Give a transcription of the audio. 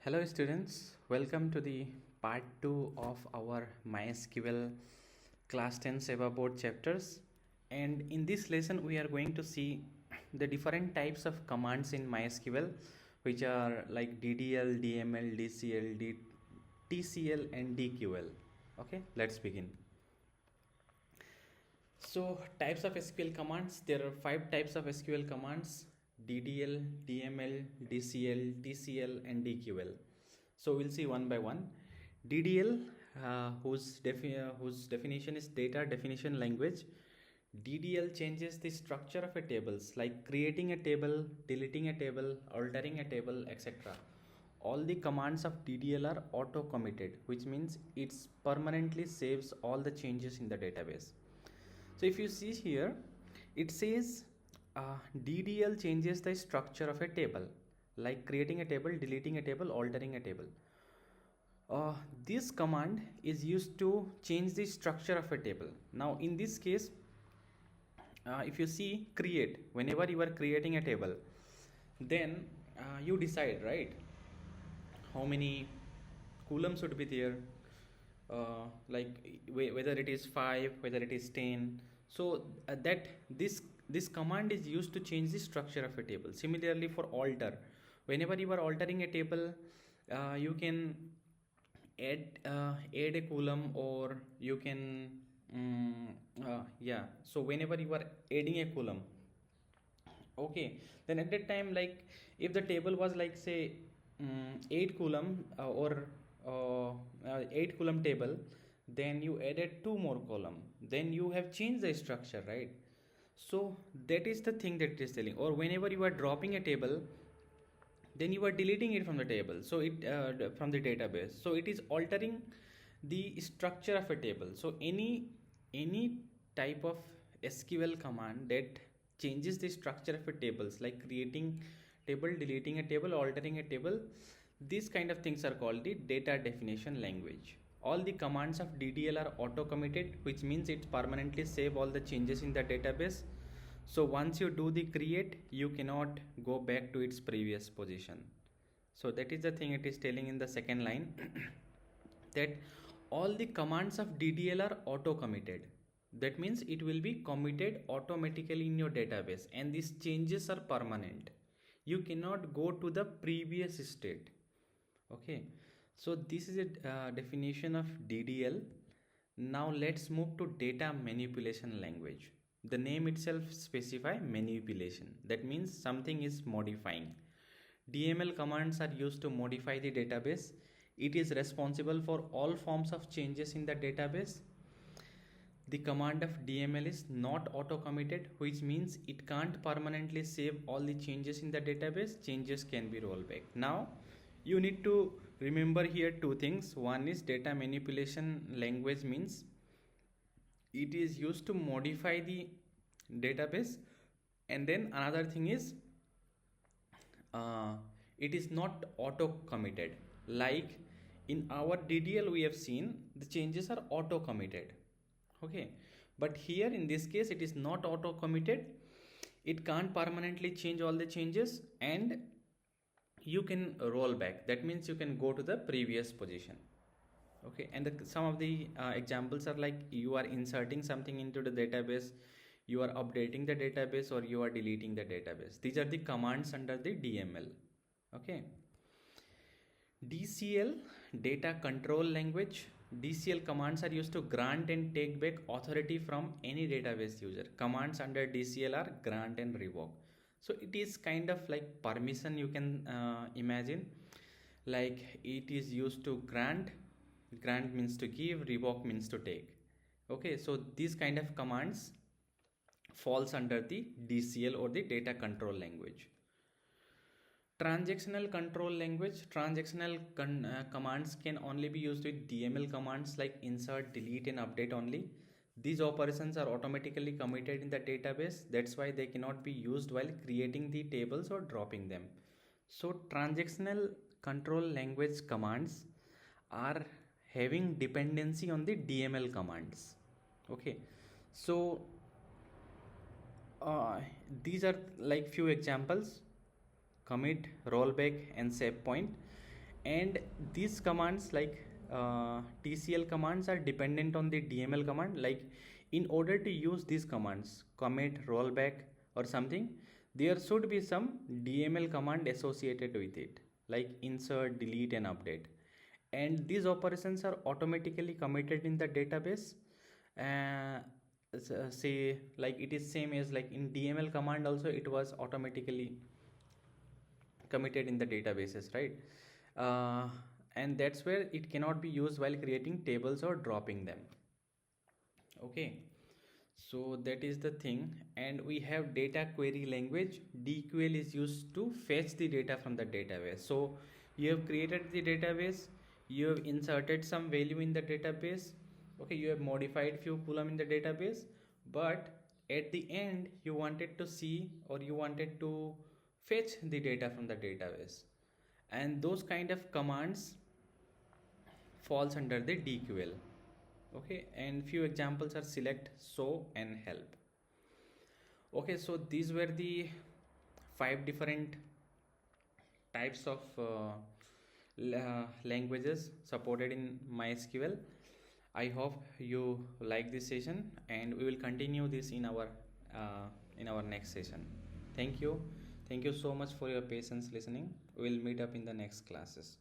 Hello students, welcome to the part 2 of our MySQL class 10 SEBA board chapters, and in this lesson we are going to see the different types of commands in MySQL, which are like DDL, DML, DCL, TCL and DQL. Okay, let's begin. So types of SQL commands, there are 5 types of SQL commands: DDL, DML, DCL, TCL and DQL. So we'll see one by one. DDL, whose definition is data definition language. DDL changes the structure of a tables, like creating a table, deleting a table, altering a table, etc. All the commands of DDL are auto committed, which means it permanently saves all the changes in the database. So if you see here, it says DDL changes the structure of a table, like creating a table, deleting a table, altering a table. This command is used to change the structure of a table. Now in this case, if you see create, whenever you are creating a table, then you decide, right, how many columns should be there, like whether it is 5, whether it is 10. So that this command is used to change the structure of a table. Similarly for alter, whenever you are altering a table, you can add a column, or you can so whenever you are adding a column, okay, then at that time, like if the table was like say 8 column or 8 column table, then you added 2 more column, then you have changed the structure, right? So that is the thing that it is telling. Or whenever you are dropping a table, then you are deleting it from the table, so it from the database, so it is altering the structure of a table. So any type of SQL command that changes the structure of a tables, like creating table, deleting a table, altering a table, these kind of things are called the data definition language. All the commands of DDL are auto committed, which means it permanently save all the changes in the database. So once you do the create, you cannot go back to its previous position. So that is the thing it is telling in the second line that all the commands of DDL are auto committed. That means it will be committed automatically in your database, and these changes are permanent. You cannot go to the previous state. Okay, so this is a definition of DDL. Now let's move to data manipulation language. The name itself specify manipulation. That means something is modifying. DML commands are used to modify the database. It is responsible for all forms of changes in the database. The command of DML is not auto committed, which means it can't permanently save all the changes in the database. Changes can be rollback. Now you need to remember here two things. One is data manipulation language means it is used to modify the database, and then another thing is it is not auto committed. Like in our DDL we have seen the changes are auto committed, okay, but here in this case it is not auto committed. It can't permanently change all the changes, and you can roll back. That means you can go to the previous position. Okay, and some of the examples are like you are inserting something into the database, you are updating the database, or you are deleting the database. These are the commands under the DML. Okay, DCL, data control language. DCL commands are used to grant and take back authority from any database user. Commands under DCL are grant and revoke. So it is kind of like permission, you can imagine. Like it is used to grant means to give, revoke means to take. Okay, so these kind of commands falls under the DCL or the data control language. Transactional control language. Transactional commands can only be used with DML commands like insert, delete and update only. These operations are automatically committed in the database. That's why they cannot be used while creating the tables or dropping them. So transactional control language commands are having dependency on the DML commands. Okay, so these are like few examples: commit, rollback and SAVEPOINT. And these commands like TCL commands are dependent on the DML command. Like in order to use these commands, commit, rollback or something, there should be some DML command associated with it, like insert, delete and update. And these operations are automatically committed in the database. uh, Say like it is same as like in DML command also, it was automatically committed in the databases, right? uh, and that's where it cannot be used while creating tables or dropping them. Okay, so that is the thing. And we have data query language. DQL is used to fetch the data from the database. So you have created the database, you have inserted some value in the database, okay, you have modified few column in the database, but at the end you wanted to see or you wanted to fetch the data from the database, and those kind of commands falls under the DQL. Okay, and few examples are select, show and help. Okay, so these were the five different types of languages supported in MySQL. I hope you like this session, and we will continue this in our next session. Thank you. Thank you so much for your patience listening. We will meet up in the next classes.